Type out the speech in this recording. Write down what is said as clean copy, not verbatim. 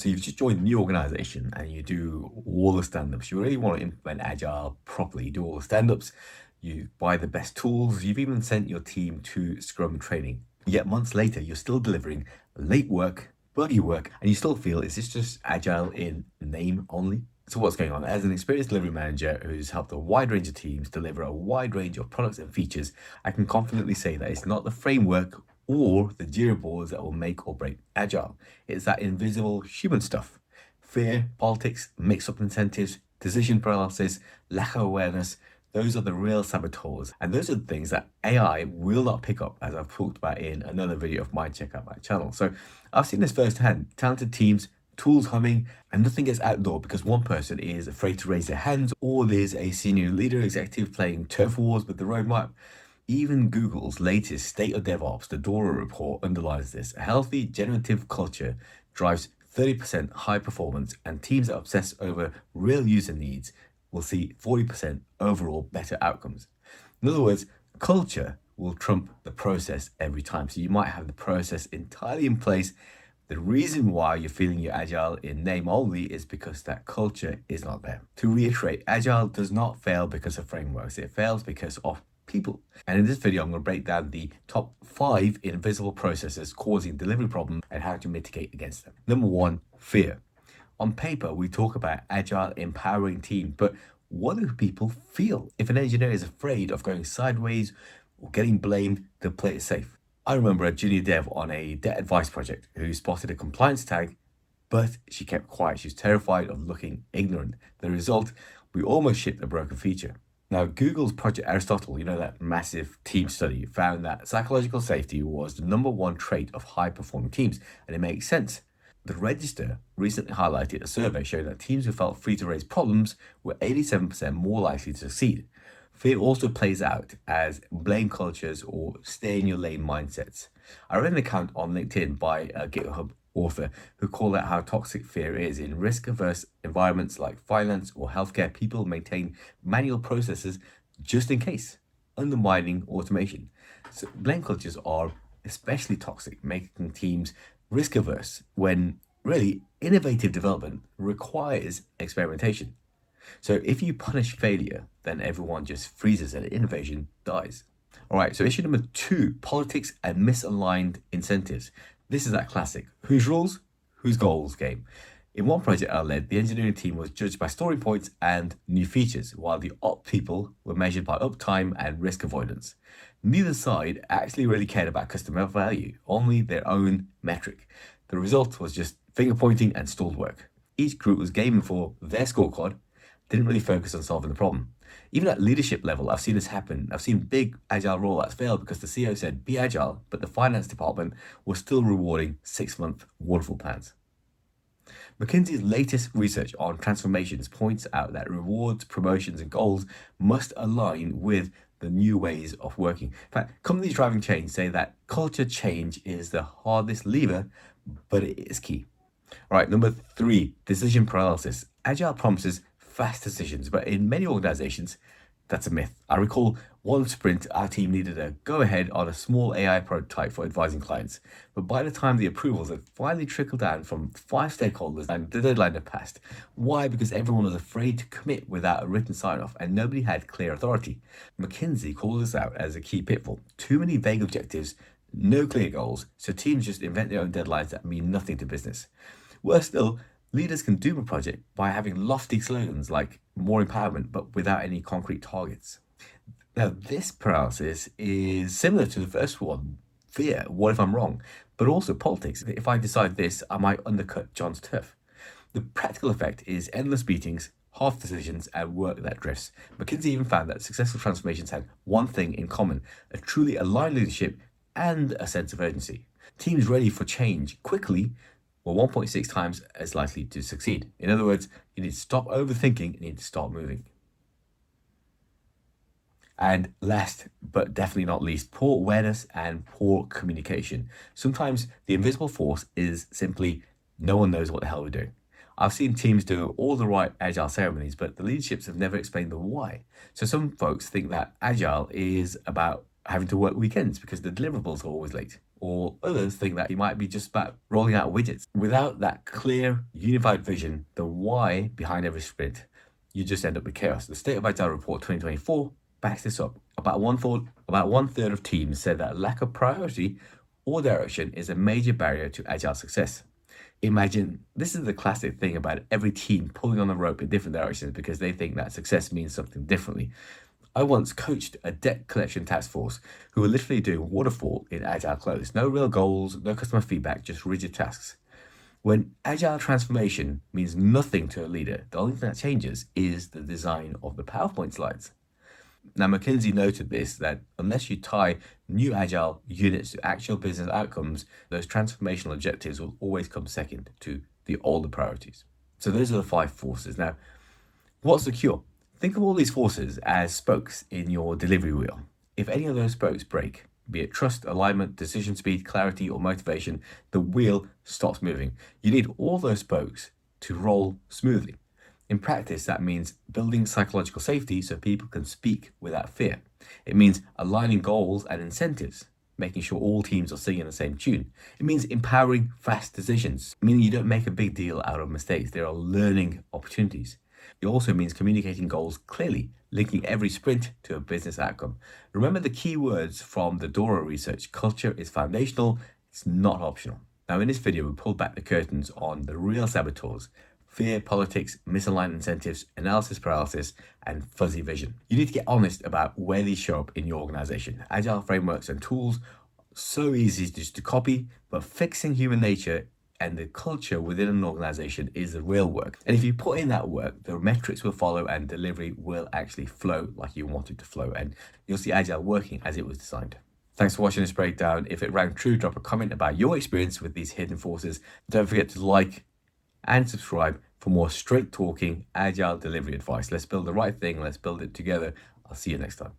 So you've just joined a new organization and you do all the stand-ups. You really want to implement Agile properly. You do all the stand-ups, you buy the best tools, you've even sent your team to Scrum training. Yet months later, you're still delivering late work, buggy work, and you still feel, is this just Agile in name only? So what's going on? As an experienced delivery manager who's helped a wide range of teams deliver a wide range of products and features, I can confidently say that it's not the framework or the Jira boards that will make or break Agile. It's that invisible human stuff. Fear, politics, mixed up incentives, decision paralysis, lack of awareness, those are the real saboteurs. And those are the things that AI will not pick up, as I've talked about in another video of mine. Check out my channel. So I've seen this firsthand. Talented teams, tools humming, and nothing gets outdoor because one person is afraid to raise their hands, or there's a senior leader executive playing turf wars with the roadmap. Even Google's latest State of DevOps, the DORA report, underlines this. A healthy, generative culture drives 30% high performance, and teams that obsess over real user needs will see 40% overall better outcomes. In other words, culture will trump the process every time. So you might have the process entirely in place. The reason why you're feeling you're Agile in name only is because that culture is not there. To reiterate, Agile does not fail because of frameworks. It fails because of people. And in this video, I'm going to break down the top 5 invisible processes causing delivery problems and how to mitigate against them. Number 1, fear. On paper, we talk about Agile empowering teams, but what do people feel? If an engineer is afraid of going sideways or getting blamed, they'll play it safe. I remember a junior dev on a debt advice project who spotted a compliance tag, but she kept quiet. She was terrified of looking ignorant. The result, we almost shipped a broken feature. Now, Google's Project Aristotle, that massive team study, found that psychological safety was the number 1 trait of high-performing teams, and it makes sense. The Register recently highlighted a survey showing that teams who felt free to raise problems were 87% more likely to succeed. Fear also plays out as blame cultures or stay in your lane mindsets. I read an account on LinkedIn by a GitHub author who called out how toxic fear is. In risk-averse environments like finance or healthcare, people maintain manual processes just in case, undermining automation. So blame cultures are especially toxic, making teams risk-averse when really innovative development requires experimentation. So if you punish failure, then everyone just freezes and innovation dies. All right, so issue number 2, politics and misaligned incentives. This is that classic whose rules, whose goals game. In one project I led, the engineering team was judged by story points and new features, while the op people were measured by uptime and risk avoidance. Neither side actually really cared about customer value, only their own metric. The result was just finger pointing and stalled work. Each group was gaming for their scorecard, didn't really focus on solving the problem. Even at leadership level, I've seen this happen. I've seen big Agile rollouts fail because the CEO said, be Agile, but the finance department was still rewarding 6-month waterfall plans. McKinsey's latest research on transformations points out that rewards, promotions, and goals must align with the new ways of working. In fact, companies driving change say that culture change is the hardest lever, but it is key. All right, number 3, decision paralysis. Agile promises fast decisions, but in many organizations, that's a myth. I recall one sprint, our team needed a go-ahead on a small AI prototype for advising clients. But by the time the approvals had finally trickled down from 5 stakeholders and the deadline had passed. Why? Because everyone was afraid to commit without a written sign-off and nobody had clear authority. McKinsey called this out as a key pitfall. Too many vague objectives, no clear goals, so teams just invent their own deadlines that mean nothing to business. Worse still, leaders can doom a project by having lofty slogans like more empowerment, but without any concrete targets. Now, this paralysis is similar to the first one, fear, what if I'm wrong? But also politics. If I decide this, I might undercut John's turf. The practical effect is endless meetings, half decisions, and work that drifts. McKinsey even found that successful transformations had one thing in common, a truly aligned leadership and a sense of urgency. Teams ready for change quickly were 1.6 times as likely to succeed. In other words, you need to stop overthinking, you need to start moving. And last, but definitely not least, poor awareness and poor communication. Sometimes the invisible force is simply no one knows what the hell we're doing. I've seen teams do all the right Agile ceremonies, but the leaderships have never explained the why. So some folks think that Agile is about having to work weekends because the deliverables are always late. or others think that it might be just about rolling out widgets. Without that clear, unified vision, the why behind every sprint, you just end up with chaos. The State of Agile report 2024 backs this up. About one third of teams said that lack of priority or direction is a major barrier to agile success. Imagine, this is the classic thing about every team pulling on the rope in different directions because they think that success means something differently. I once coached a debt collection task force who were literally doing waterfall in agile clothes. No real goals, no customer feedback, just rigid tasks. When agile transformation means nothing to a leader, the only thing that changes is the design of the PowerPoint slides. Now, McKinsey noted this, that unless you tie new agile units to actual business outcomes, those transformational objectives will always come second to the older priorities. So those are the 5 forces. Now, what's the cure? Think of all these forces as spokes in your delivery wheel. If any of those spokes break, be it trust, alignment, decision speed, clarity, or motivation, the wheel stops moving. You need all those spokes to roll smoothly. In practice, that means building psychological safety so people can speak without fear. It means aligning goals and incentives, making sure all teams are singing the same tune. It means empowering fast decisions, meaning you don't make a big deal out of mistakes. There are learning opportunities. It also means communicating goals clearly, linking every sprint to a business outcome. Remember the key words from the DORA research: culture is foundational, it's not optional. Now, in this video, we pulled back the curtains on the real saboteurs: fear, politics, misaligned incentives, analysis paralysis, and fuzzy vision. You need to get honest about where these show up in your organization. Agile frameworks and tools, so easy just to copy, but fixing human nature and the culture within an organization is the real work. And if you put in that work, the metrics will follow and delivery will actually flow like you want it to flow. And you'll see Agile working as it was designed. Thanks for watching this breakdown. If it rang true, drop a comment about your experience with these hidden forces. Don't forget to like and subscribe for more straight talking Agile delivery advice. Let's build the right thing. Let's build it together. I'll see you next time.